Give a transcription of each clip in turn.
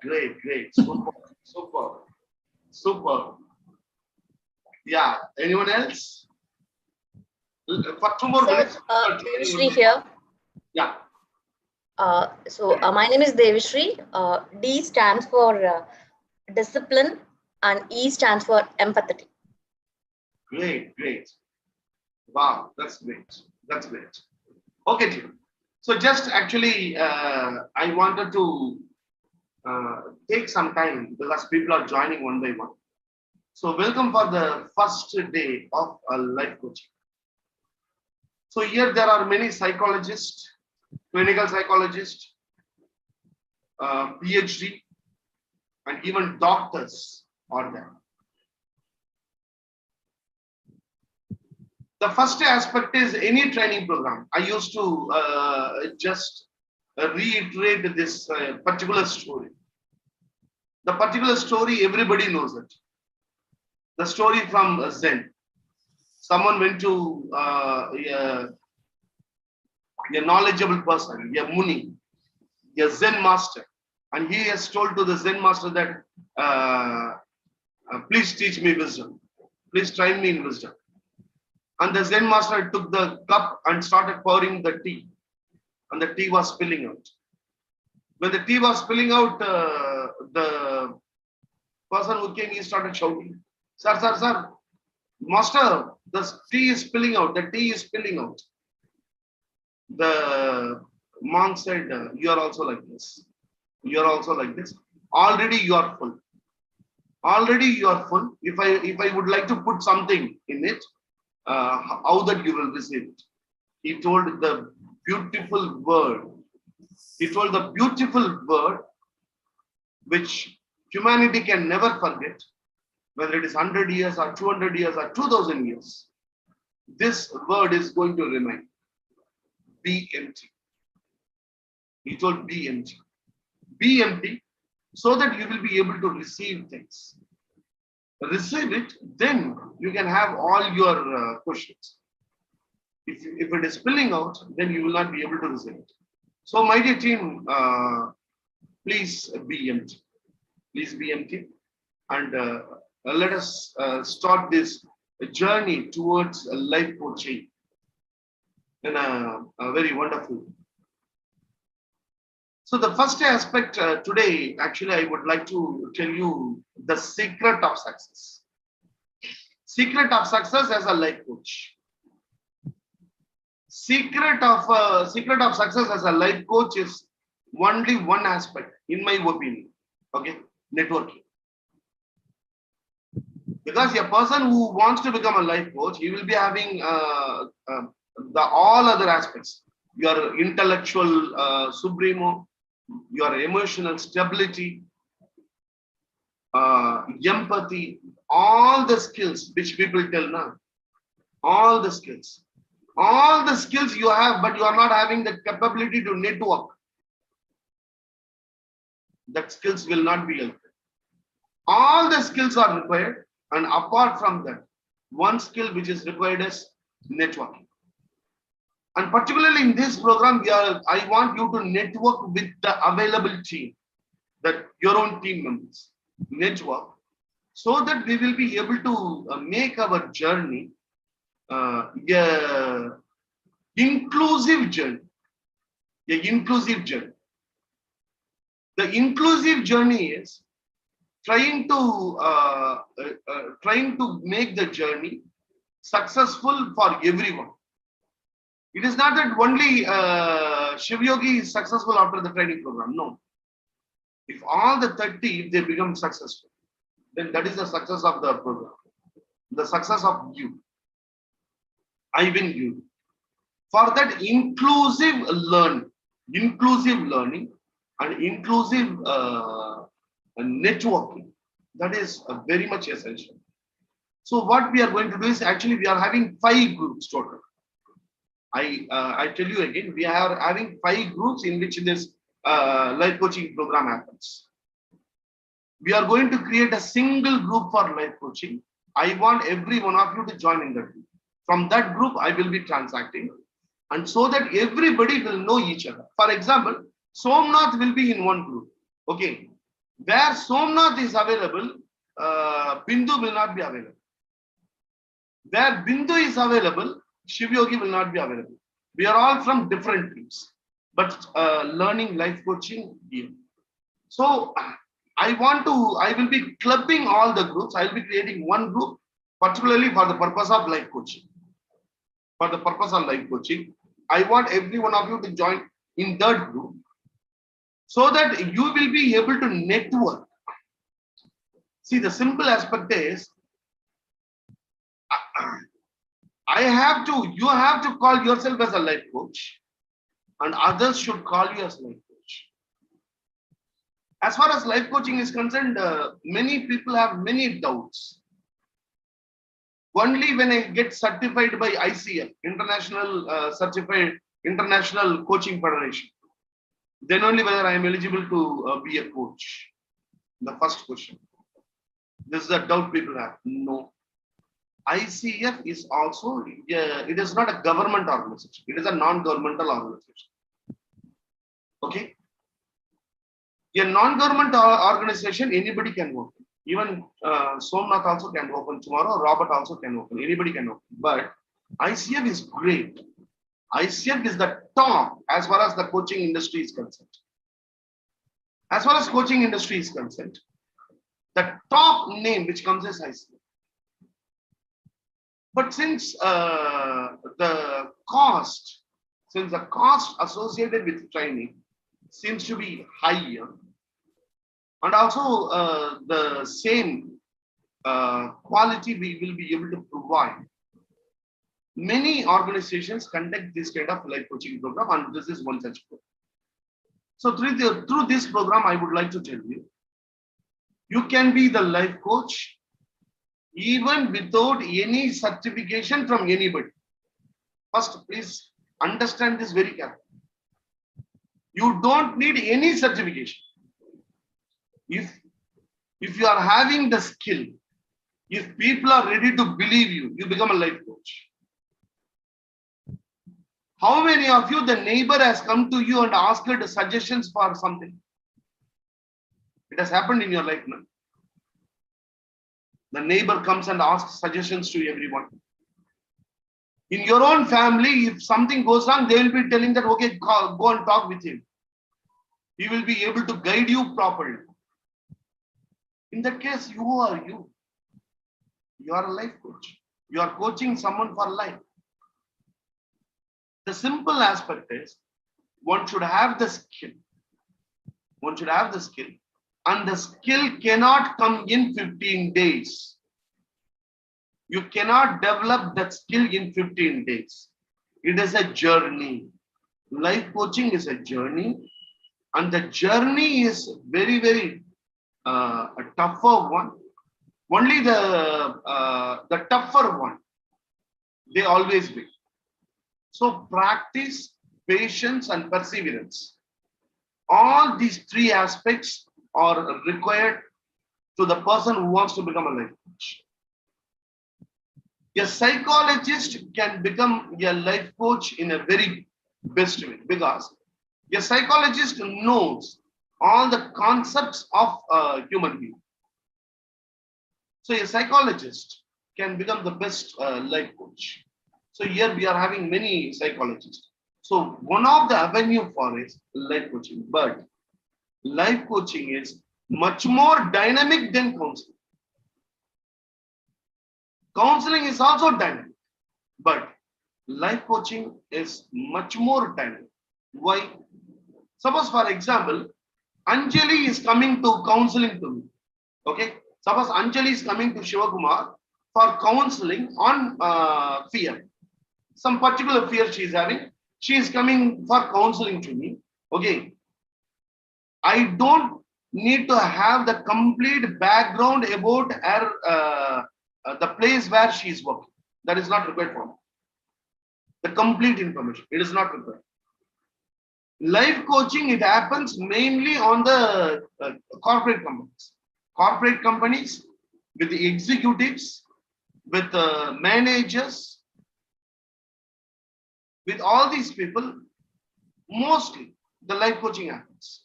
Great. Super. Yeah. Anyone else? For 2 more minutes. Devishri here. Yeah. My name is Devishri. D stands for discipline and E stands for empathetic. Great. Wow, that's great. Okay, Jim. So just actually, I wanted to take some time because people are joining one by one. So welcome for the first day of life coaching. So here there are many psychologists, clinical psychologists, PhD, and even doctors are there. The first aspect is any training program. I used to just reiterate this particular story. The particular story, everybody knows it. The story from Zen. Someone went to a knowledgeable person, a Muni, a Zen master, and he has told to the Zen master that, please teach me wisdom. Please train me in wisdom. And the Zen master took the cup and started pouring the tea. And the tea was spilling out. When the tea was spilling out, the person who came, he started shouting, Sir, master, the tea is spilling out. The monk said, you are also like this. Already you are full. If I would like to put something in it, how that you will receive it? He told the beautiful word. Which humanity can never forget, whether it is 100 years or 200 years or 2000 years. This word is going to remain. Be empty. He told be empty. Be empty so that you will be able to receive things. Receive it, then you can have all your questions. If it is spilling out, then you will not be able to receive it. So, my dear team, please be empty. And let us start this journey towards life coaching in a very wonderful. So the first aspect today, actually, I would like to tell you the secret of success. Secret of success as a life coach. Secret of success as a life coach is only one aspect, in my opinion. Okay, networking. Because a person who wants to become a life coach, he will be having the all other aspects. Your intellectual supremo, your emotional stability, empathy, all the skills which people tell now. All the skills you have, but you are not having the capability to network. That skills will not be helpful. All the skills are required, and apart from that, one skill which is required is networking. And particularly in this program, I want you to network with the available team, that your own team members. Network, so that we will be able to make our journey a inclusive journey. The inclusive journey is trying to make the journey successful for everyone. It is not that only Shiv Yogi is successful after the training program. No. If all the 30, if they become successful, then that is the success of the program. The success of you. I win you. For that inclusive learning and inclusive networking, that is very much essential. So what we are going to do is, actually we are having 5 groups total. I tell you again, we are having 5 groups in which this life coaching program happens. We are going to create a single group for life coaching. I want every one of you to join in that group. From that group, I will be transacting, and so that everybody will know each other. For example, Somnath will be in one group. Okay, Where Somnath is available, Bindu will not be available. Where Bindu is available, Shiv Yogi will not be available. We are all from different teams, but learning life coaching here. So I will be clubbing all the groups. I will be creating one group, particularly for the purpose of life coaching. For the purpose of life coaching, I want every one of you to join in that group so that you will be able to network. See, the simple aspect is, you have to call yourself as a life coach, and others should call you as life coach. As far as life coaching is concerned, many people have many doubts. Only when I get certified by ICF, International Coaching Federation, then only whether I am eligible to be a coach. The first question. This is a doubt people have. No. ICF is also, it is not a government organization. It is a non-governmental organization. Okay. A non-government organization, anybody can work. Even Somnath also can open tomorrow. Robert also can open. Anybody can open. But ICF is great. ICF is the top as far as the coaching industry is concerned. As far as coaching industry is concerned, the top name which comes is ICF. But since the cost associated with training seems to be higher, and also the same quality we will be able to provide, many organizations conduct this kind of life coaching program, and this is one such program. So through this program, I would like to tell you, you can be the life coach even without any certification from anybody. First, please understand this very carefully. You don't need any certification. If you are having the skill, if people are ready to believe you, you become a life coach. How many of you, the neighbor has come to you and asked suggestions for something? It has happened in your life now. The neighbor comes and asks suggestions to everyone. In your own family, if something goes wrong, they will be telling that, okay, go and talk with him. He will be able to guide you properly. In that case, you are you. You are a life coach. You are coaching someone for life. The simple aspect is, one should have the skill. One should have the skill. And the skill cannot come in 15 days. You cannot develop that skill in 15 days. It is a journey. Life coaching is a journey. And the journey is very, very a tougher one. Only the tougher one, they always win. So practice, patience, and perseverance. All these three aspects are required to the person who wants to become a life coach. A psychologist can become a life coach in a very best way, because a psychologist knows all the concepts of a human being. So a psychologist can become the best life coach. So here we are having many psychologists. So one of the avenue for is life coaching, but life coaching is much more dynamic than counseling. Counseling is also dynamic, but life coaching is much more dynamic. Why? Suppose, for example, Anjali is coming to counseling to me. Okay. Suppose Anjali is coming to Shivakumar for counseling on fear. Some particular fear she is having. She is coming for counseling to me. Okay. I don't need to have the complete background about her, the place where she is working. That is not required for me. The complete information. It is not required. Life coaching, it happens mainly on the corporate companies. Corporate companies with the executives, with managers, with all these people, mostly the life coaching happens.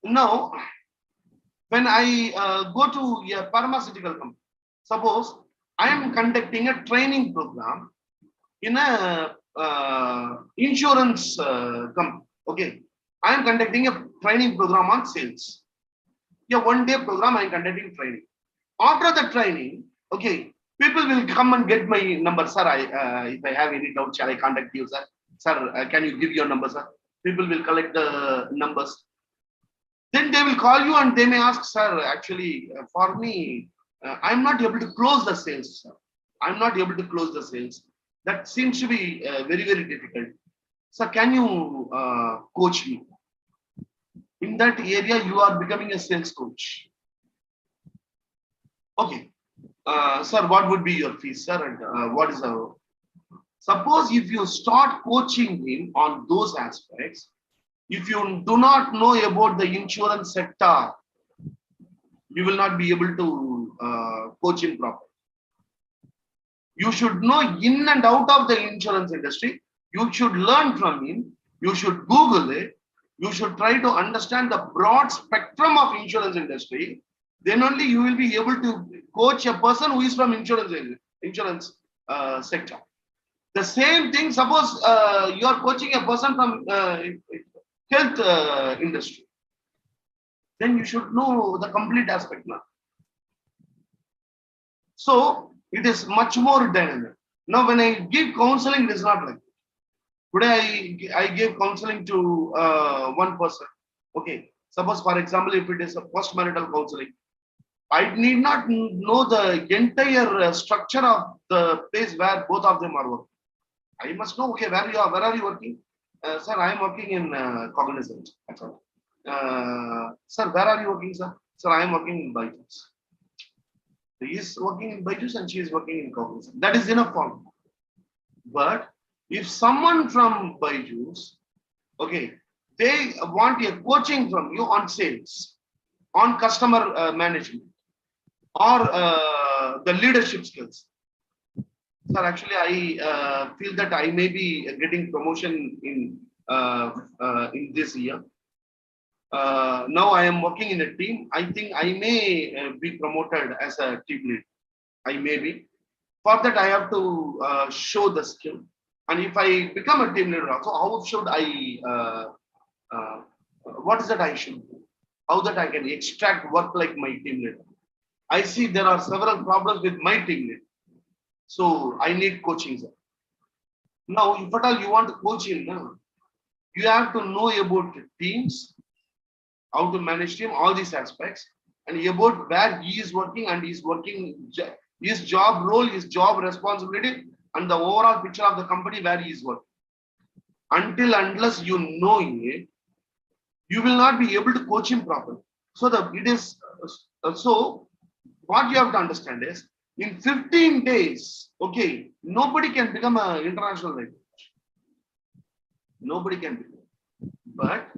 Now, when I go to a pharmaceutical company, suppose I am conducting a training program in a insurance company. Okay, I am conducting a training program on sales. A one-day program I am conducting training. After the training, okay, people will come and get my number, sir. If I have any doubt, shall I contact you, sir? Sir, can you give your number, sir? People will collect the numbers. Then they will call you and they may ask, sir, actually, for me, I'm not able to close the sales, sir. I'm not able to close the sales. That seems to be very, very difficult. Sir, can you coach me? In that area, you are becoming a sales coach. Okay. Sir, what would be your fees, sir? And what is our... Suppose if you start coaching him on those aspects, if you do not know about the insurance sector, you will not be able to coach him properly. You should know in and out of the insurance industry. You should learn from him. You should Google it. You should try to understand the broad spectrum of insurance industry. Then only you will be able to coach a person who is from insurance sector. The same thing, suppose you are coaching a person from health industry. Then you should know the complete aspect now. So it is much more dynamic. Now, when I give counseling, it is not like today I gave counseling to one person. Okay, suppose for example, if it is a post-marital counseling, I need not know the entire structure of the place where both of them are working. I must know, okay, where are you working? Sir, I am working in Cognizant. Sir, where are you working, sir? Sir, I am working in Byju's. He is working in Byju's and she is working in Cognizant. That is enough for me. But if someone from Byju's, okay, they want a coaching from you on sales, on customer management, or the leadership skills. Sir, actually, I feel that I may be getting promotion in this year. Now I am working in a team. I think I may be promoted as a team lead. I may be. For that, I have to show the skill. And if I become a team leader also, how should what is that I should do? How that I can extract work like my team leader? I see there are several problems with my team leader. So I need coaching, sir. Now, if at all you want to coach him, you have to know about teams, how to manage team, all these aspects, and about where he is working and he's working, his job role, his job responsibility, and the overall picture of the company where he is working. Unless you know it, you will not be able to coach him properly. So so what you have to understand is, in 15 days, okay, nobody can become an international life coach. Nobody can become. But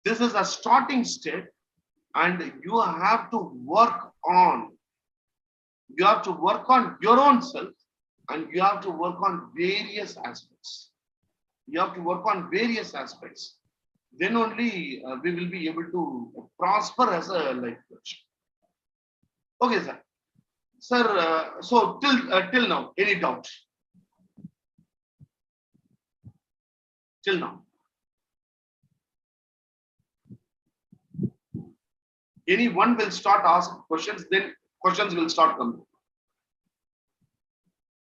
this is a starting step, and you have to work on. You have to work on your own self, and you have to work on various aspects. You have to work on various aspects. Then only we will be able to prosper as a life coach. Okay, sir. Sir, so till now, any doubt? Till now. Anyone will start asking questions, then questions will start coming.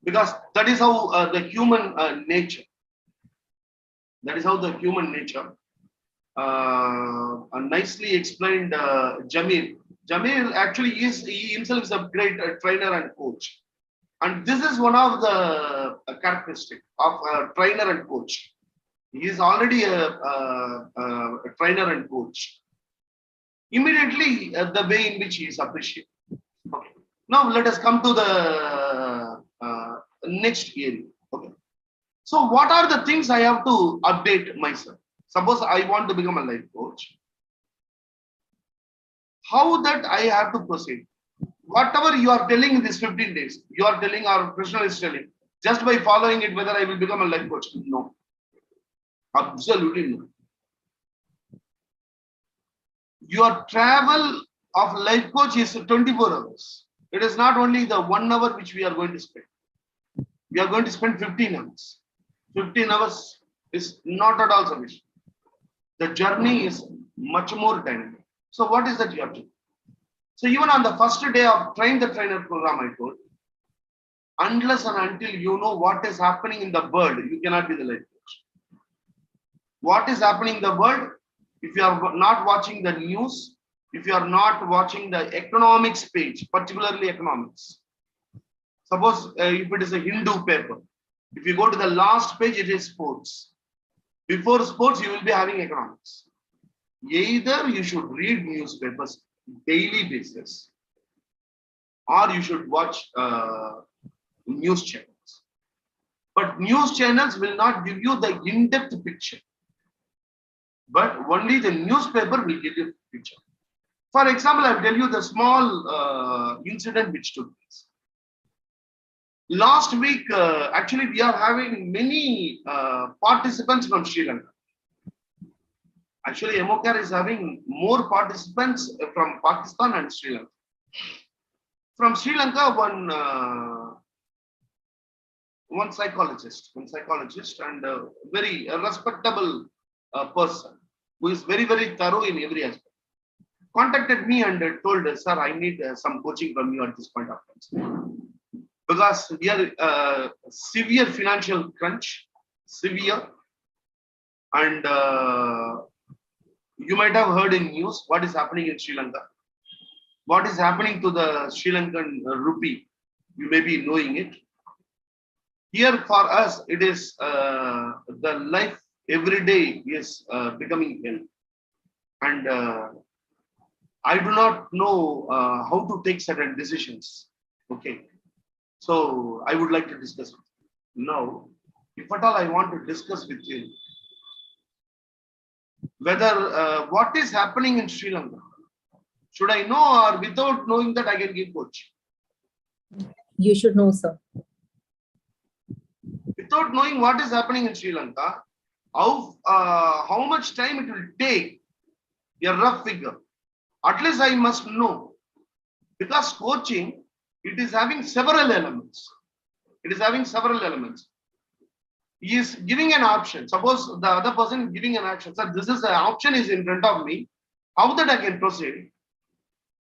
Because that is how the human nature. That is how the human nature. Nicely explained Jamil. Jamil actually he himself is a great trainer and coach. And this is one of the characteristics of a trainer and coach. He is already a trainer and coach. Immediately, the way in which he is appreciated. Okay. Now let us come to the next area. Okay. So what are the things I have to update myself? Suppose I want to become a life coach. How that I have to proceed? Whatever you are telling in these 15 days, you are telling, our professional is telling, just by following it, whether I will become a life coach? No. Absolutely no. Your travel of life coach is 24 hours. It is not only the 1 hour which we are going to spend. We are going to spend 15 hours. 15 hours is not at all sufficient. The journey is much more dynamic. So what is that you have to do? So even on the first day of Train the Trainer program, I told, unless and until you know what is happening in the world, you cannot be the life coach. What is happening in the world? If you are not watching the news, if you are not watching the economics page, particularly economics. Suppose if it is a Hindu paper, if you go to the last page, it is sports. Before sports, you will be having economics. Either you should read newspapers daily basis, or you should watch news channels. But news channels will not give you the in-depth picture. But only the newspaper will give you the picture. For example, I'll tell you the small incident which took place. Last week, actually, we are having many participants from Sri Lanka. Actually, MOCAR is having more participants from Pakistan and Sri Lanka. From Sri Lanka, one psychologist and a very respectable person who is very, very thorough in every aspect, contacted me and told, sir, I need some coaching from you at this point of time. Because we are severe financial crunch, severe. And you might have heard in news what is happening in Sri Lanka. What is happening to the Sri Lankan rupee? You may be knowing it. Here for us, it is the life every day is becoming hell. And I do not know how to take certain decisions. Okay. So I would like to discuss with you. Now, if at all I want to discuss with you whether what is happening in Sri Lanka, should I know, or without knowing that I can give coach? You should know, sir. Without knowing what is happening in Sri Lanka, how much time it will take, a rough figure. At least I must know, because coaching, it is having several elements. It is having several elements. He is giving an option. Suppose the other person is giving an option. Sir, this is the option is in front of me. How that I can proceed?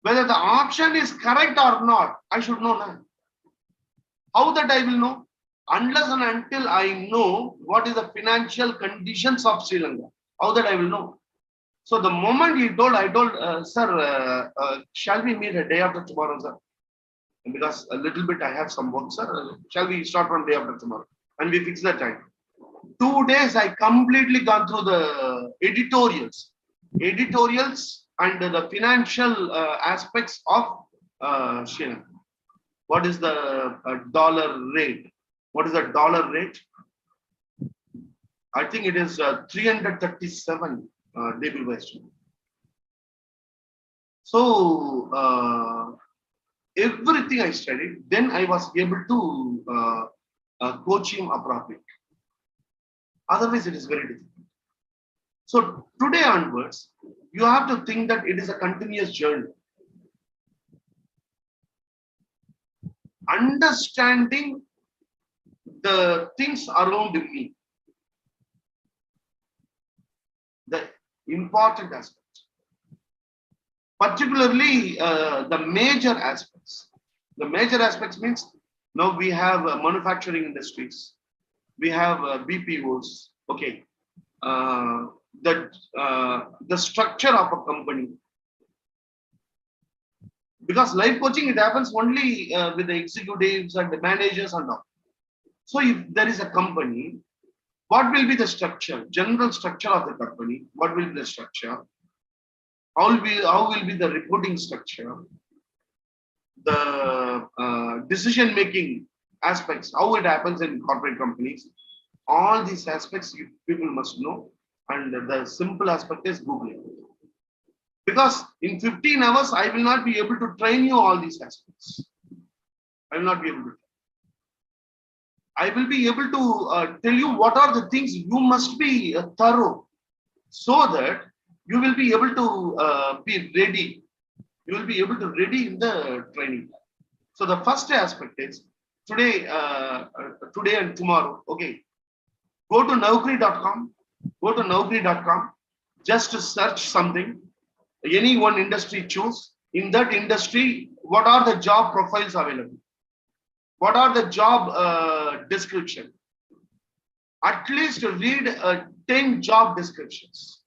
Whether the option is correct or not, I should know now. How that I will know? Unless and until I know what is the financial conditions of Sri Lanka. How that I will know? So the moment he told, I told, sir, shall we meet a day after tomorrow, sir? Because a little bit I have some work, sir. Shall we start from day after tomorrow? And we fix the time. 2 days I completely gone through the editorials and the financial aspects of Sri Lanka. What is the dollar rate? What is the dollar rate? I think it is 337 David West. So everything I studied, then I was able to coach him appropriately. Otherwise, it is very difficult. So today onwards, you have to think that it is a continuous journey. Understanding the things around me, the important aspects, particularly the major aspects. The major aspects means now we have manufacturing industries, we have BPOs. Okay, the structure of a company. Because life coaching, it happens only with the executives and the managers and all. So if there is a company, what will be the structure, general structure of the company? What will be the structure? How will be the reporting structure? The decision-making aspects, how it happens in corporate companies. All these aspects people must know. And the simple aspect is Googling. Because in 15 hours, I will not be able to train you all these aspects. I will not be able to. I will be able to tell you what are the things you must be thorough, so that you will be able to be ready. You will be able to ready in the training. So the first aspect is today, today and tomorrow. Okay, go to Naukri.com. Go to Naukri.com. Just to search something. Any one industry choose. In that industry, what are the job profiles available? What are the job description? At least read 10 job descriptions.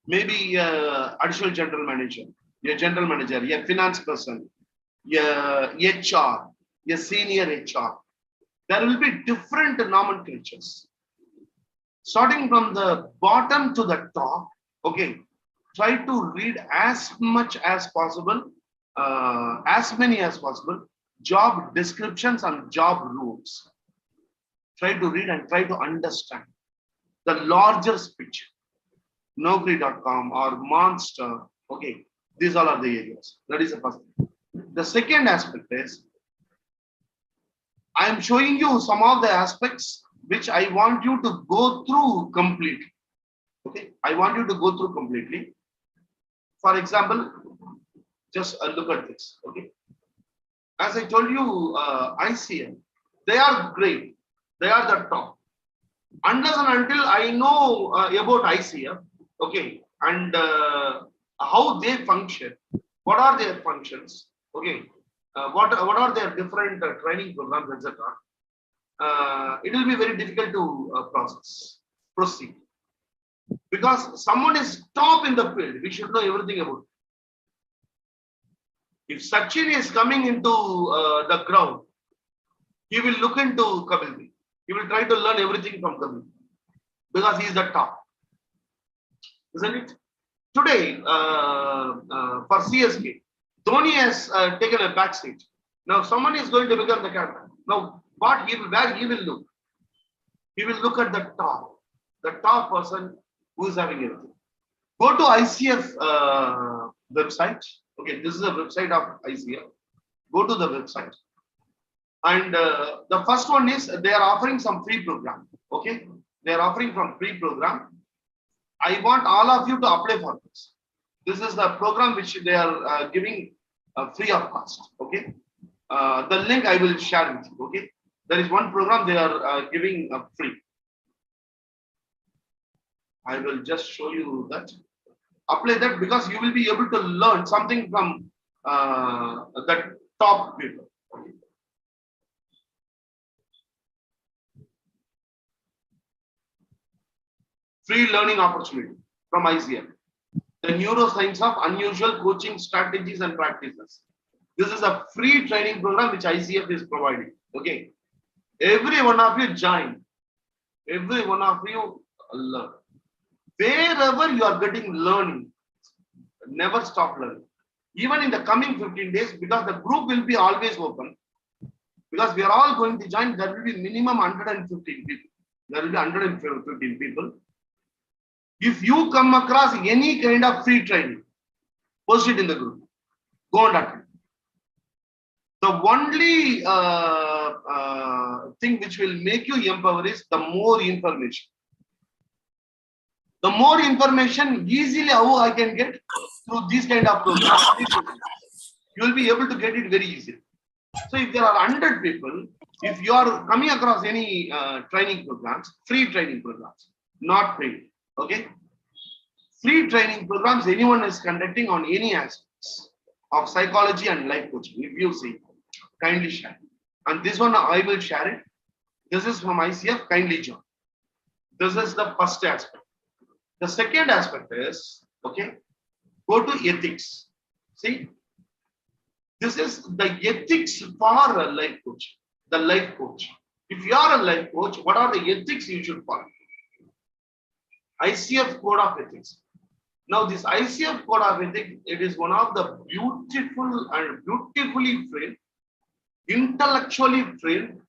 Maybe additional general manager, a general manager, a finance person, a HR, a senior HR. There will be different nomenclatures. Starting from the bottom to the top, okay, try to read as much as possible, as many as possible, job descriptions and job rules. Try to read and try to understand the larger picture. Naukri.com or Monster, okay, these all are the areas. That is the first thing. The second aspect is, I am showing you some of the aspects which I want you to go through completely. Okay, I want you to go through completely. For example, just look at this. Okay, as I told you, ICF, they are great. They are the top. Unless and until I know about ICF, okay, and how they function, what are their functions, okay, what are their different training programs, etc. It will be very difficult to proceed. Because someone is top in the field, we should know everything about it. If Sachin is coming into the ground, he will look into Kapil Dev. He will try to learn everything from Kapil Dev because he is the top, isn't it? Today, for CSK, Dhoni has taken a back seat. Now someone is going to become the captain. Now, where he will look? He will look at the top person who is having everything. Go to ICF website. Okay, this is the website of ICF. Go to the website. And the first one is they are offering some free program. Okay, they are offering some free program. I want all of you to apply for this. This is the program which they are giving free of cost. Okay, the link I will share with you. Okay, there is one program they are giving free. I will just show you that. Apply that because you will be able to learn something from the top people. Okay. Free learning opportunity from ICF. The neuroscience of unusual coaching strategies and practices. This is a free training program which ICF is providing. Okay. Every one of you join. Every one of you learn. Wherever you are getting learning, never stop learning. Even in the coming 15 days, because the group will be always open. Because we are all going to join, there will be minimum 115 people. There will be 115 people. If you come across any kind of free training, post it in the group. Go and attend. The only thing which will make you empower is the more information. The more information easily how I can get through these kind of programs. You will be able to get it very easily. So if there are 100 people, if you are coming across any training programs, free training programs, not paid, okay? Free training programs anyone is conducting on any aspects of psychology and life coaching. If you see, kindly share. And this one I will share it. This is from ICF, kindly join. This is the first aspect. The second aspect is, okay, go to ethics. See, this is the ethics for a life coach. The life coach. If you are a life coach, what are the ethics you should follow? Icf Code of Ethics. Now, this Icf Code of Ethics, it is one of the beautiful and beautifully framed, intellectually framed,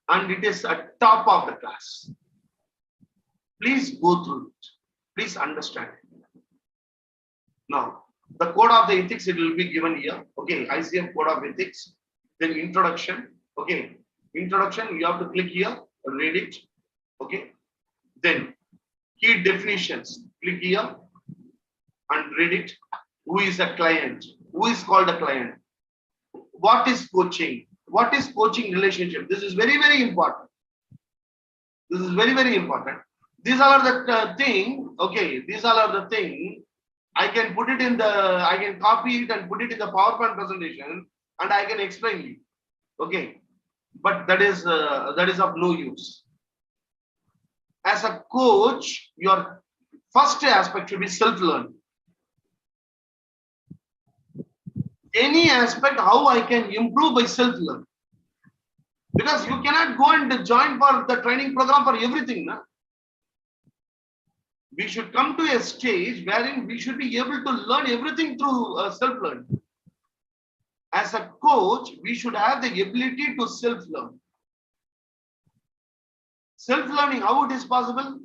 and it is at top of the class. Please go through it. Please understand. Now, the Code of the Ethics, it will be given here. Okay, ICF Code of Ethics. Then introduction. Okay, introduction, you have to click here, read it. Okay. Then key definitions. Click here and read it. Who is a client? Who is called a client? What is coaching? What is coaching relationship? This is very, very important. This is very, very important. These all are the thing. Okay, these all are the thing. I can put it in the. I can copy it and put it in the PowerPoint presentation, and I can explain you. Okay, but that is of no use. As a coach, your first aspect should be self-learning. Any aspect, how I can improve by self-learning. Because you cannot go and join for the training program for everything. Na? We should come to a stage wherein we should be able to learn everything through self-learning. As a coach, we should have the ability to self-learn. Self-learning, how it is possible?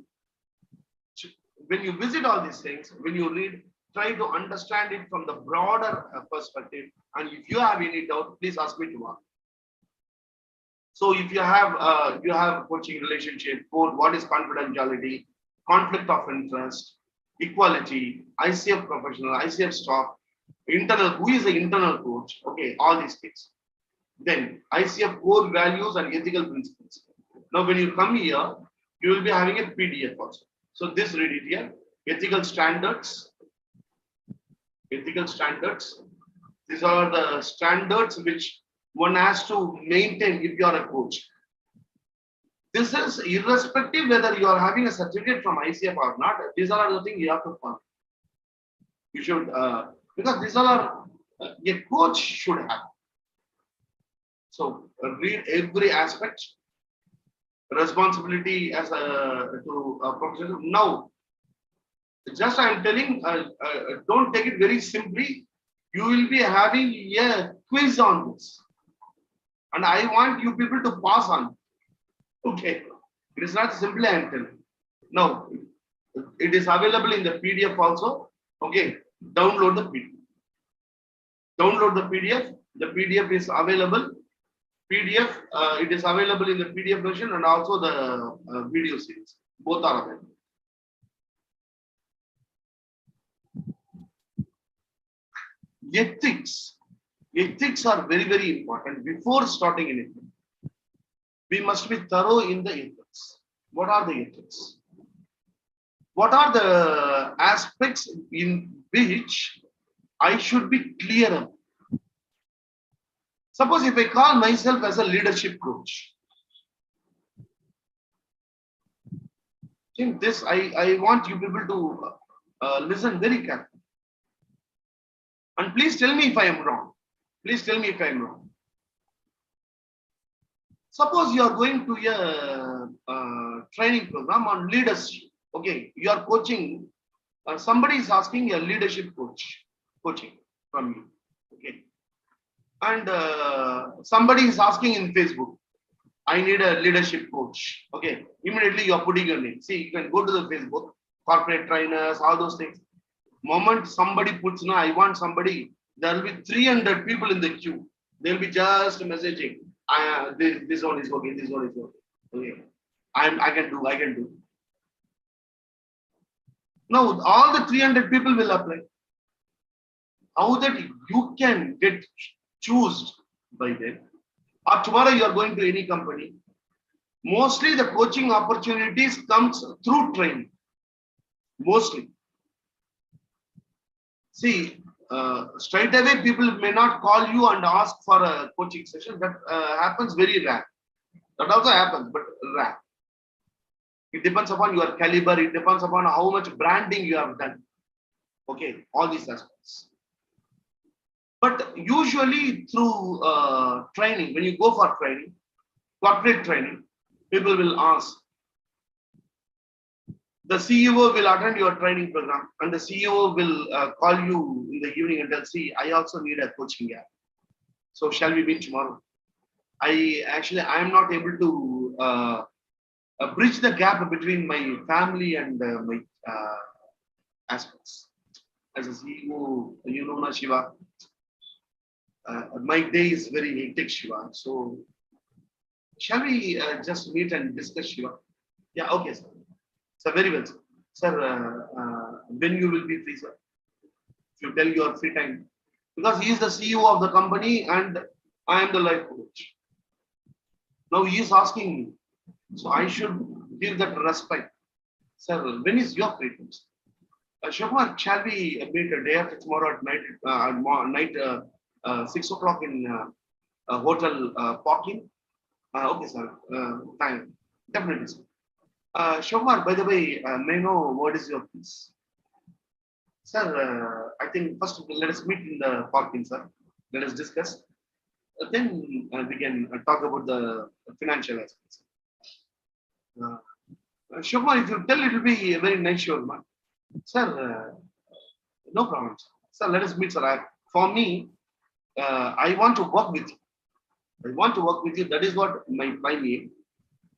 When you visit all these things, when you read, try to understand it from the broader perspective. And if you have any doubt, please ask me tomorrow. So if you have coaching relationship, code, what is confidentiality, conflict of interest, equality, ICF professional, ICF staff, internal, who is the internal coach? Okay, all these things. Then ICF core values and ethical principles. Now when you come here, you will be having a PDF also. So this, read it here. Ethical standards. Ethical standards. These are the standards which one has to maintain if you are a coach. This is irrespective whether you are having a certificate from ICF or not. These are the things you have to follow. You should, because these are a coach should have. So read every aspect. Responsibility as to a professional. Now, just I am telling, don't take it very simply. You will be having a quiz on this, and I want you people to pass on. Okay, it is not simply I am telling. Now, it is available in the PDF also. Okay, download the PDF. Download the PDF. The PDF is available. PDF, it is available in the PDF version and also the video series. Both are available. Ethics. Ethics are very, very important. Before starting anything, we must be thorough in the ethics. What are the ethics? What are the aspects in which I should be clear about? Suppose if I call myself as a leadership coach, in this I want you people to listen very carefully. And please tell me if I am wrong. Please tell me if I am wrong. Suppose you are going to a training program on leadership. Okay, you are coaching. Somebody is asking a leadership coaching from you. Okay. And somebody is asking in Facebook, I need a leadership coach. Okay, immediately you are putting your name. See, you can go to the Facebook, corporate trainers, all those things. Moment somebody puts, no, I want somebody, there will be 300 people in the queue. They'll be just messaging. This one is okay, this one is okay. Okay, I can do. Now all the 300 people will apply. How that you can get chosen by them, or tomorrow you are going to any company, mostly the coaching opportunities comes through training. Mostly. See, straight away people may not call you and ask for a coaching session. That happens very rare. That also happens, but rare. It depends upon your caliber. It depends upon how much branding you have done. Okay, all these aspects. But usually through training, when you go for training, corporate training, people will ask. The CEO will attend your training program, and the CEO will call you in the evening and they'll see, I also need a coaching gap. So shall we meet tomorrow? I am not able to bridge the gap between my family and my aspects. As a CEO, you know, Shiva. My day is very hectic, Shiva. So, shall we just meet and discuss, Shiva? Yeah, okay, sir. So, very well, sir. Sir, when you will be free, sir? If you tell your free time. Because he is the CEO of the company and I am the life coach. Now he is asking me. So I should give that respect. Sir, when is your free time? Shobham, shall we meet a day after tomorrow at night, 6 o'clock in hotel parking? Okay, sir. Time. Definitely, sir. Shobham, by the way, may I know what is your piece? Sir, I think first let us meet in the parking, sir. Let us discuss. Then we can talk about the financial aspects. Shobham, if you tell, it will be a very nice, Shobham. Sir, no problem. Sir, let us meet, sir. For me, I want to work with you. I want to work with you. That is what my prime aim.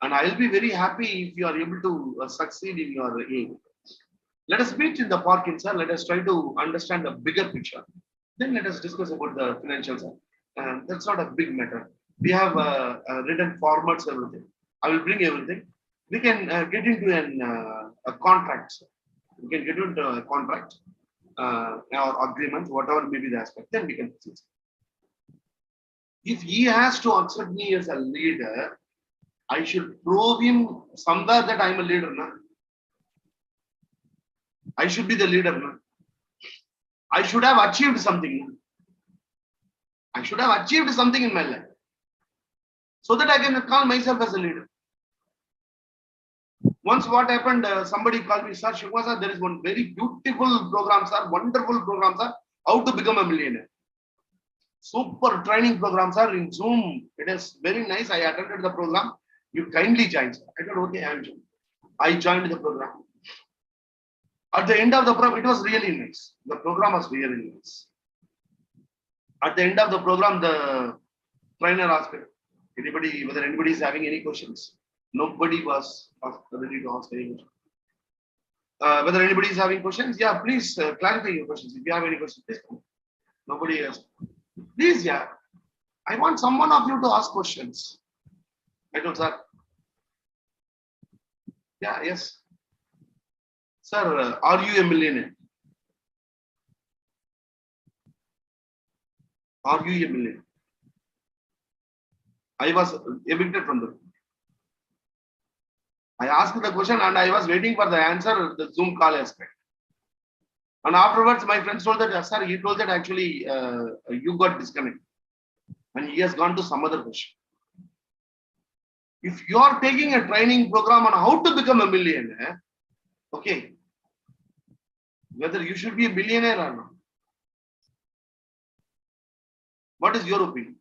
And I will be very happy if you are able to succeed in your aim. Let us meet in the parking, sir. Let us try to understand the bigger picture. Then let us discuss about the financials. That's not a big matter. We have written formats, everything. I will bring everything. We can get into a contract, sir. We can get into a contract or agreement, whatever may be the aspect, then we can proceed. If he has to accept me as a leader, I should prove him somewhere that I am a leader. Na? I should be the leader. Na? I should have achieved something. Na? I should have achieved something in my life so that I can call myself as a leader. Once what happened, somebody called me, sir, Shiva sir, there is one very beautiful program, sir, wonderful program, sir, how to become a millionaire. Super training program, sir, in Zoom. It is very nice. I attended the program. You kindly join, sir. I thought, okay, I joined the program. At the end of the program, it was really nice. The program was really nice. At the end of the program, the trainer asked whether anybody is having any questions. Nobody was ready to ask any questions. Whether anybody is having questions, yeah, please clarify your questions. If you have any questions, please come. Nobody else. Please, yeah. I want someone of you to ask questions. I told, sir. Yeah, yes. Sir, are you a millionaire? Are you a millionaire? I was evicted from the room. I asked the question and I was waiting for the answer, the Zoom call aspect. And afterwards, my friends told that, sir, he told that actually you got disconnected. And he has gone to some other question. If you are taking a training program on how to become a millionaire, okay, whether you should be a billionaire or not. What is your opinion?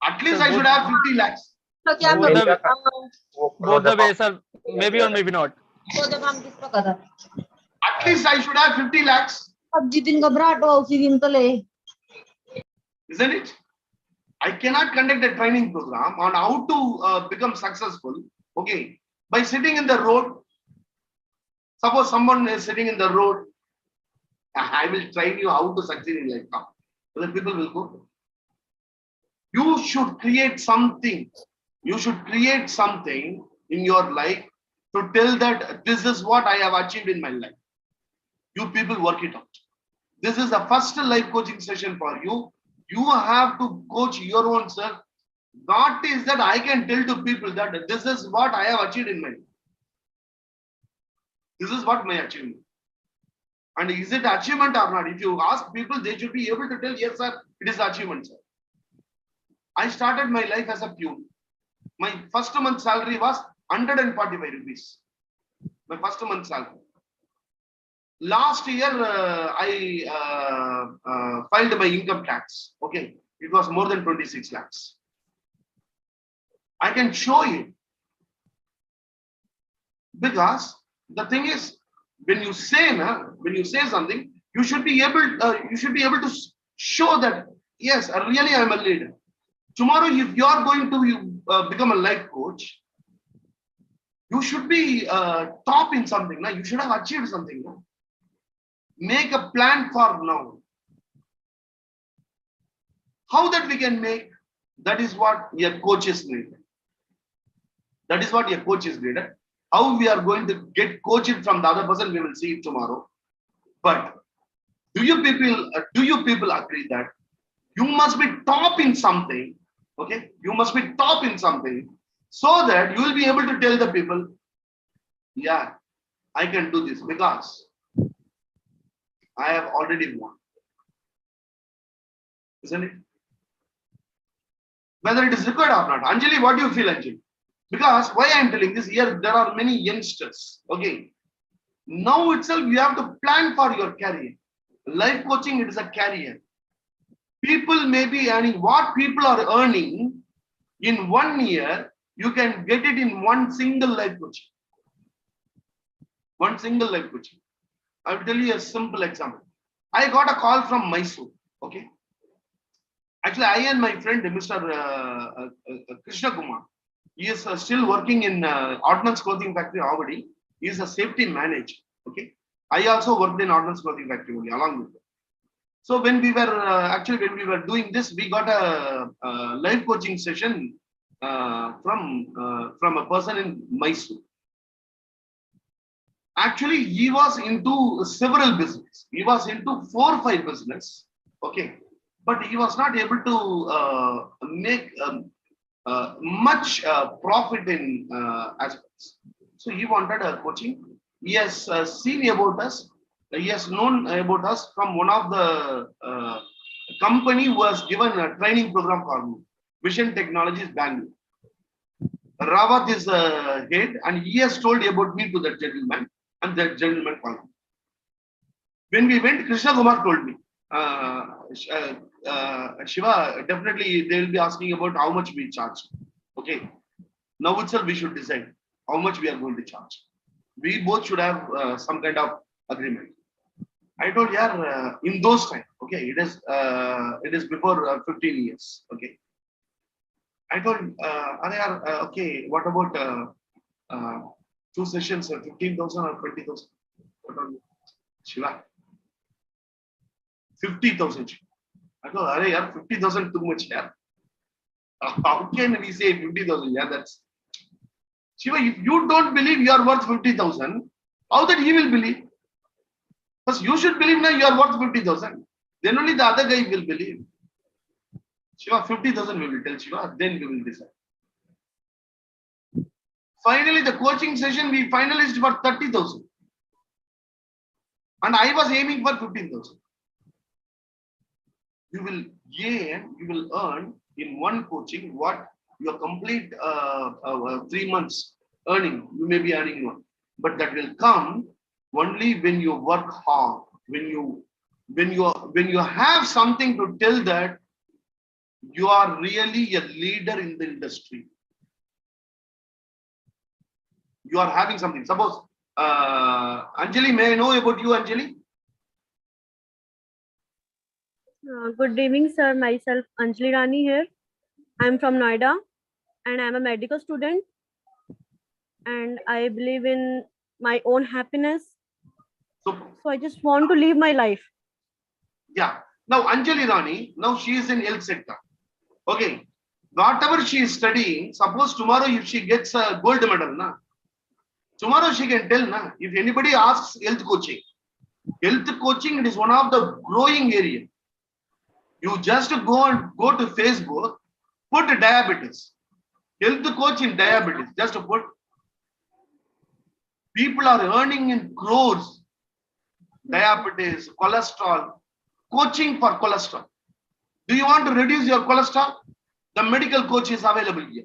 At least I should have 50 lakhs. Both the way, sir. Maybe or maybe not. At least I should have 50 lakhs. Isn't it? I cannot conduct a training program on how to become successful, okay, by sitting in the road. Suppose someone is sitting in the road, I will train you how to succeed in life. Other people will go. You should create something. You should create something in your life to tell that this is what I have achieved in my life. You people work it out. This is the first life coaching session for you. You have to coach your own self. Not is that I can tell to people that this is what I have achieved in my life. This is what my achievement. And is it achievement or not? If you ask people, they should be able to tell, yes, sir, it is achievement, sir. I started my life as a peon. My first month salary was 145 rupees. My first month salary. Last year, I filed my income tax. Okay, it was more than 26 lakhs. I can show you. Because the thing is, when you say something, you should be able to show that yes, really I am a leader. Tomorrow, if you are going to become a life coach, you should be top in something. Now you should have achieved something. Now. Make a plan for now. How that we can make? That is what your coach is needed. That is what your coach is needed. How we are going to get coached from the other person, we will see it tomorrow. But do you people agree that you must be top in something? Okay, you must be top in something so that you will be able to tell the people, yeah, I can do this because I have already won. Isn't it? Whether it is required or not. Anjali, what do you feel, Anjali? Because why I am telling this here, there are many youngsters. Okay. Now itself, you have to plan for your career. Life coaching, it is a career. People may be earning what people are earning in 1 year, you can get it in one single life coaching. One single life coaching. I will tell you a simple example. I got a call from Mysore. Okay. Actually, I and my friend, Mr. Krishna Kumar, he is still working in Ordnance Clothing Factory already. He is a safety manager. Okay. I also worked in Ordnance Clothing Factory only along with him. So when we were doing this, we got a live coaching session from a person in Mysore. Actually, he was into several business. He was into 4 or 5 business. Okay. But he was not able to make much profit in aspects. So he wanted a coaching. He has seen about us. He has known about us from one of the company who has given a training program for me. Vision Technologies Bangalore. Rawat is the head, and he has told about me to that gentleman, and that gentleman called me. When we went, Krishna Kumar told me, Shiva, definitely they will be asking about how much we charge. Okay. Now itself we should decide how much we are going to charge. We both should have some kind of agreement. I told, yeah, in those times, okay, it is before 15 years. Okay. I told, okay, what about 2 sessions, 15,000 or 20,000? Shiva, 50,000. I told, yaar, 50,000 too much, yaar. How can we say 50,000? Yeah, that's Shiva. If you don't believe you are worth 50,000, how that he will believe? Because you should believe now you are worth 50,000. Then only the other guy will believe. Shiva, 50,000 we will tell Shiva, then we will decide. Finally, the coaching session we finalized for 30,000. And I was aiming for 15,000. You will gain, you will earn in one coaching what your complete 3 months earning, you may be earning one. But that will come only when you work hard, when you have something to tell that you are really a leader in the industry. You are having something. Suppose Anjali, may I know about you, Anjali? Good evening, sir. Myself, Anjali Rani here. I'm from Noida and I'm a medical student. And I believe in my own happiness. So I just want to live my life. Yeah. Now, Anjali Rani, now she is in health sector. Okay. Whatever she is studying, suppose tomorrow if she gets a gold medal, na, tomorrow she can tell, na, if anybody asks health coaching it is one of the growing area. You just go to Facebook, put diabetes, health coach in diabetes, just to put. People are earning in crores. Diabetes, cholesterol, coaching for cholesterol. Do you want to reduce your cholesterol? The medical coach is available here.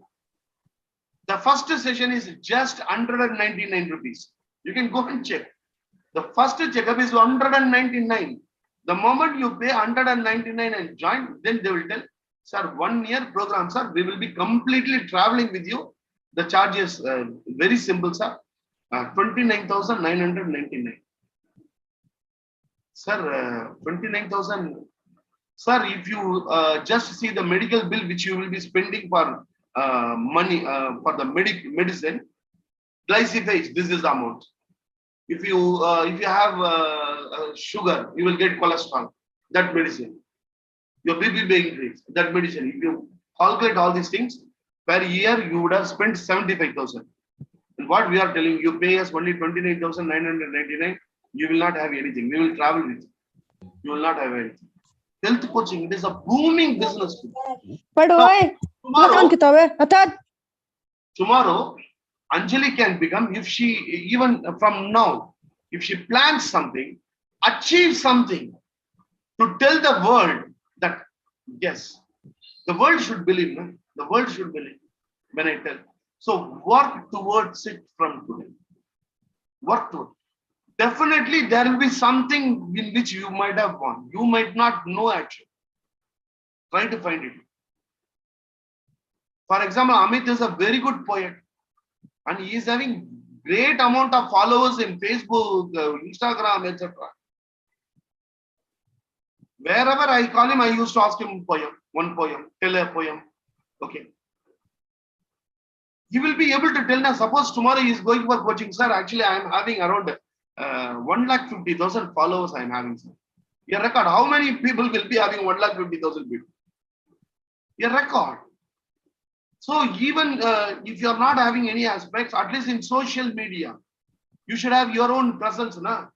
The first session is just 199 rupees. You can go and check. The first checkup is 199. The moment you pay 199 and join, then they will tell, sir, 1 year program, sir, we will be completely traveling with you. The charge is very simple, sir. 29,999. Sir, 29,000. Sir, if you just see the medical bill which you will be spending for money for the medicine, glyphosate, this is the amount. If you have sugar, you will get cholesterol, that medicine. Your BP may increase, that medicine. If you calculate all these things, per year you would have spent 75,000. And what we are telling you, pay us only 29,999. You will not have anything. We will travel with you. You will not have anything. Health coaching, it is a booming business. Now, tomorrow, Anjali can become, if she, even from now, if she plans something, achieve something, to tell the world that, yes, the world should believe, no? The world should believe when I tell. So work towards it from today. Work towards. Definitely there will be something in which you might have won. You might not know actually. Try to find it. For example, Amit is a very good poet and he is having great amount of followers in Facebook, Instagram, etc. Wherever I call him, I used to ask him one poem, tell a poem. Okay. He will be able to tell now. Suppose tomorrow he is going for coaching, sir. Actually, I am having around 150,000 followers. I am having, sir. Your record. How many people will be having 150,000 people? Your record. So even if you are not having any aspects, at least in social media, you should have your own presence, na?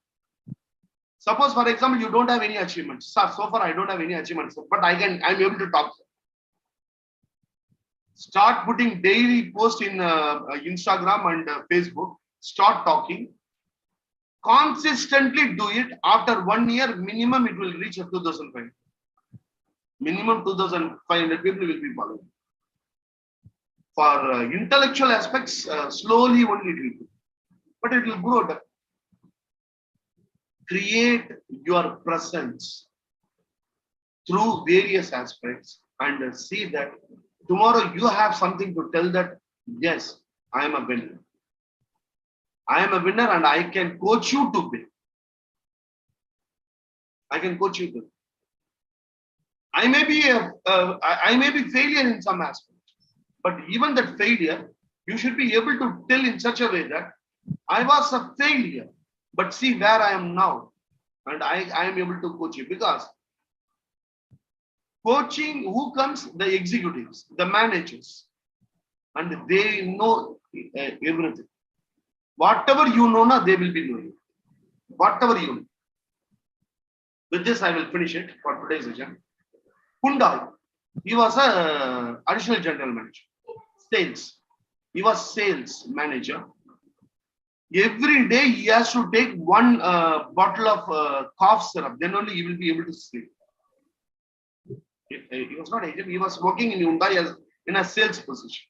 Suppose, for example, you don't have any achievements. Sir, so far I don't have any achievements, but I'm able to talk. Start putting daily posts in Instagram and Facebook. Start talking. Consistently do it. After 1 year, minimum it will reach 2,500. Minimum 2,500 people will be following. For intellectual aspects, slowly only it will go. But it will grow. Create your presence through various aspects and see that tomorrow you have something to tell that, yes, I am a winner. I am a winner and I can coach you to win. I can coach you to win. I may be failure in some aspect, but even that failure, you should be able to tell in such a way that I was a failure, but see where I am now, and I am able to coach you. Because coaching, who comes? The executives, the managers, and they know everything. Whatever you know now, they will be knowing. Whatever you know. With this, I will finish it for today's session. Hyundai, he was a additional general manager. Sales. He was sales manager. Every day he has to take one bottle of cough syrup. Then only he will be able to sleep. He was not agent. He was working in Hyundai as in a sales position.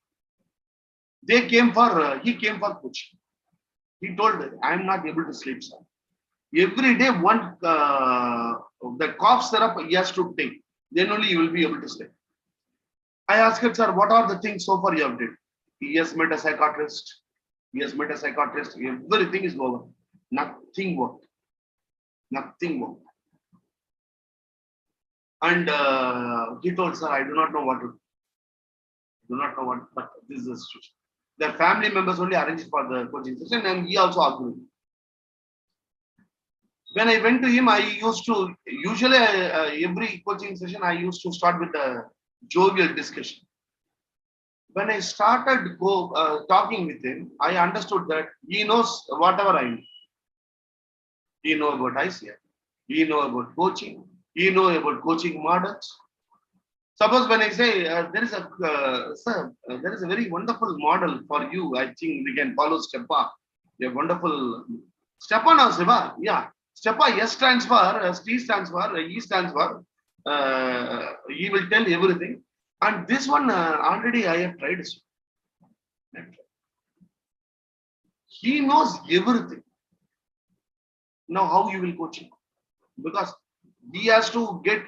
They came for he came for coaching. He told, I am not able to sleep, sir. Every day one the cough syrup he has to take. Then only he will be able to sleep. I asked him, sir, what are the things so far you have did? He has met a psychiatrist. He has met a psychiatrist. Everything is over. Nothing worked. Nothing worked. And he told, sir, I do not know what to do. Do not know what, but this is the situation. Their family members only arranged for the coaching session, and he also argued. When I went to him, I used to, usually every coaching session, I used to start with a jovial discussion. When I started talking with him, I understood that he knows whatever I know. He knows about ICF. He knows about coaching. He knows about coaching models. Suppose when I say there is a very wonderful model for you, I think we can follow Stepa. A wonderful Stepa now, Siva. Yeah, Stepa. S stands for T stands for E stands for. He will tell everything. And this one already I have tried. He knows everything. Now how you will coach him? Because he has to get.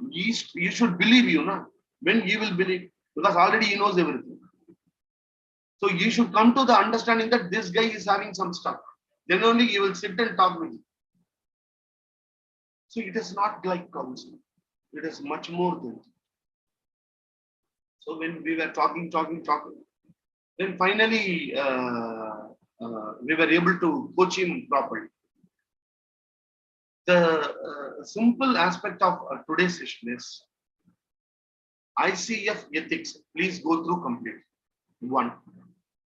You should believe you, na? When he will believe, because already he knows everything. So you should come to the understanding that this guy is having some stuff. Then only he will sit and talk with you. So it is not like counseling. It is much more than that. So when we were talking, then finally we were able to coach him properly. The simple aspect of today's session is ICF ethics. Please go through completely. 1.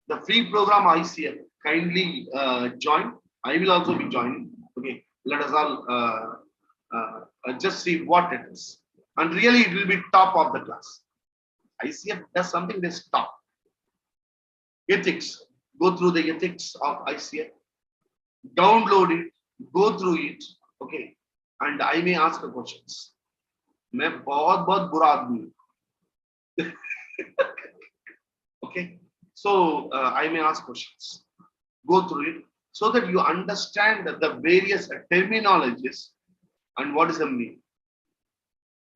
the free program ICF, kindly join. I will also be joining. Okay, let us all just see what it is. And really, it will be top of the class. ICF does something that's top. Ethics. Go through the ethics of ICF. Download it. Go through it. Okay. And I may ask the questions. मैं बहुत बुरा आदमी हूँ. Okay. So I may ask questions. Go through it so that you understand the various terminologies and what is the meaning.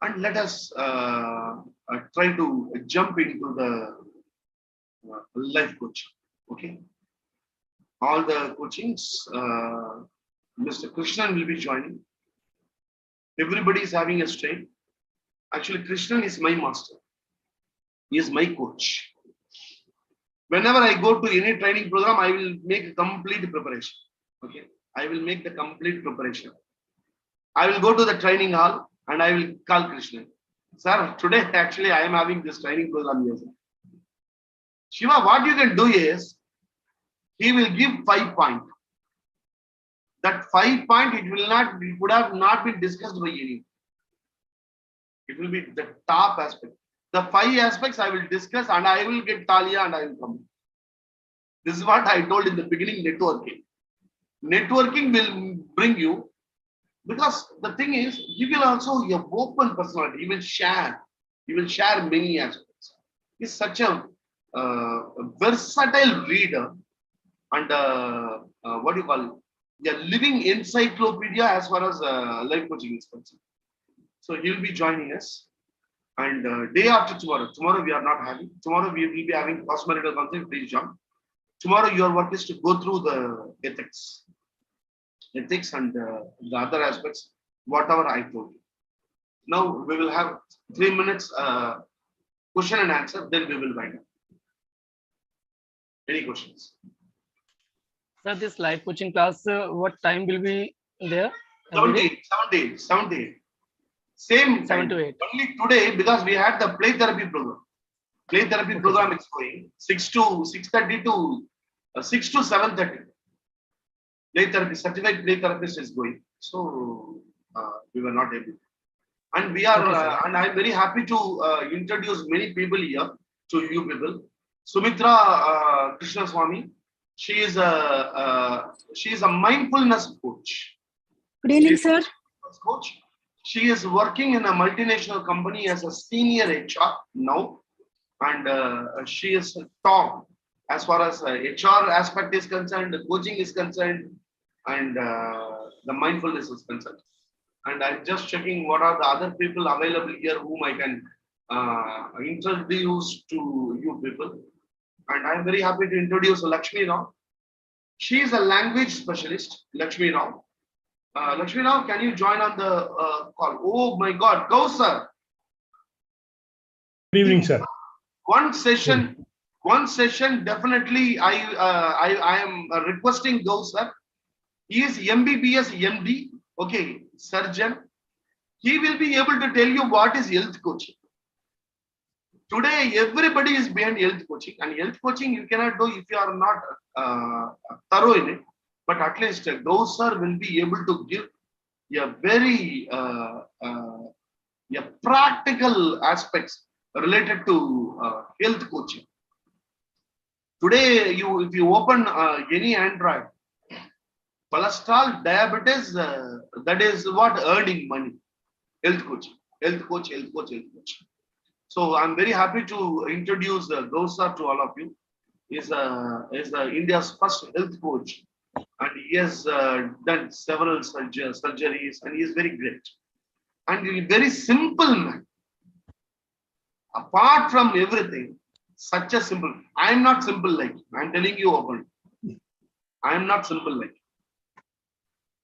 And let us try to jump into the life coaching. Okay. All the coachings, Mr. Krishnan will be joining. Everybody is having a strain. Actually, Krishnan is my master. He is my coach. Whenever I go to any training program, I will make a complete preparation. Okay. I will make the complete preparation. I will go to the training hall and I will call Krishnan. Sir, today actually I am having this training program here. Shiva, what you can do is, he will give 5 points. That 5 points, it would have not been discussed by anyone. It will be the top aspect. The 5 aspects I will discuss and I will get Talia and I will come. This is what I told in the beginning, networking. Networking will bring you, because the thing is, he will also be an open personality. He will share. He will share many aspects. He is such a versatile reader and what do you call it? A living encyclopedia as far as life coaching is concerned. So he will be joining us. And day after tomorrow we are not having. Tomorrow we will be having post-marital counseling. Please join. Tomorrow your work is to go through the ethics and the other aspects, whatever I told you. Now we will have 3 minutes question and answer. Then we will wind up. Any questions? Sir, this live coaching class, what time will be there? Every day? 7 to 8. Same 7 time. to 8. Only today, because we had the play therapy program. Play therapy program is going 6 to 6:30 to 6 to 7:30. Play therapy, certified play therapist is going. So we were not able. And we are, and I'm very happy to introduce many people here to you people. Sumitra Krishna Swami. She is a mindfulness coach. Good evening, sir. Coach. She is working in a multinational company as a senior HR now, and she is top as far as HR aspect is concerned, the coaching is concerned, and the mindfulness is concerned. And I'm just checking what are the other people available here whom I can introduce to you people. And I'm very happy to introduce Lakshmi Rao. She is a language specialist, Lakshmi Rao. Lakshmi Rao, can you join on the call? Oh my God, go sir. Good evening, sir. One session definitely I am requesting go sir. He is MBBS MD, okay, surgeon. He will be able to tell you what is health coaching. Today, everybody is behind health coaching, and health coaching you cannot do if you are not thorough in it. But at least those sir will be able to give a very practical aspects related to health coaching. Today, if you open any Android, cholesterol, diabetes, that is what earning money. Health coaching, health coach. So I'm very happy to introduce Gausa to all of you. He's India's first health coach, and he has done several surgeries, and he is very great. And he's very simple man. Apart from everything, such a simple. I am not simple like you. I'm telling you open. I am not simple like you.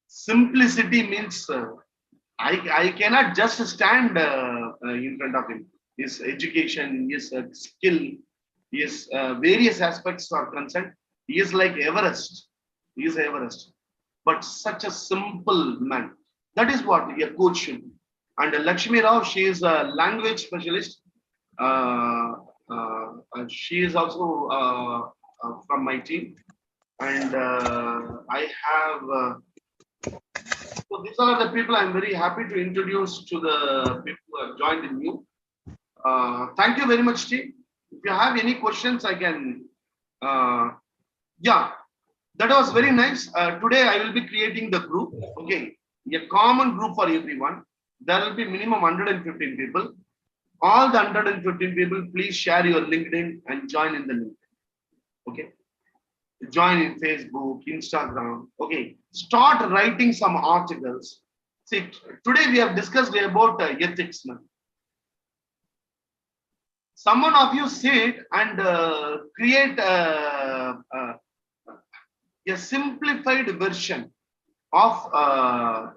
Simplicity means I cannot just stand in front of him. His education, his skill, his various aspects are concerned. He is like Everest. He is Everest. But such a simple man. That is what a coach should be. And Lakshmi Rao, she is a language specialist. She is also from my team, and I have. So these are the people I'm very happy to introduce to the people who have joined in new. Thank you very much, team. If you have any questions, I can. Yeah, that was very nice. Today I will be creating the group. Okay, a common group for everyone. There will be minimum 115 people. All the 115 people, please share your LinkedIn and join in the LinkedIn. Okay. Join in Facebook, Instagram. Okay. Start writing some articles. See, today we have discussed about ethics now. Someone of you sit and create a simplified version of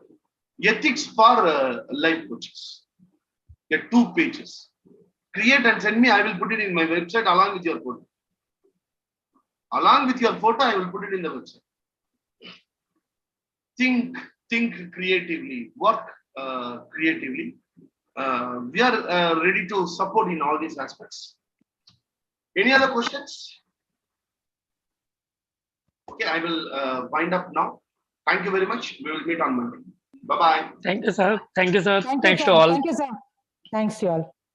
ethics for life coaches. 2 pages. Create and send me. I will put it in my website along with your photo. Along with your photo, I will put it in the website. Think creatively, work creatively. We are ready to support in all these aspects. Any other questions? Okay, I will wind up now. Thank you very much. We will meet on Monday. Bye-bye. Thank you, sir. Thank you, sir. Thank you, Thanks sir. to all. Thank you, sir. Thanks to you all.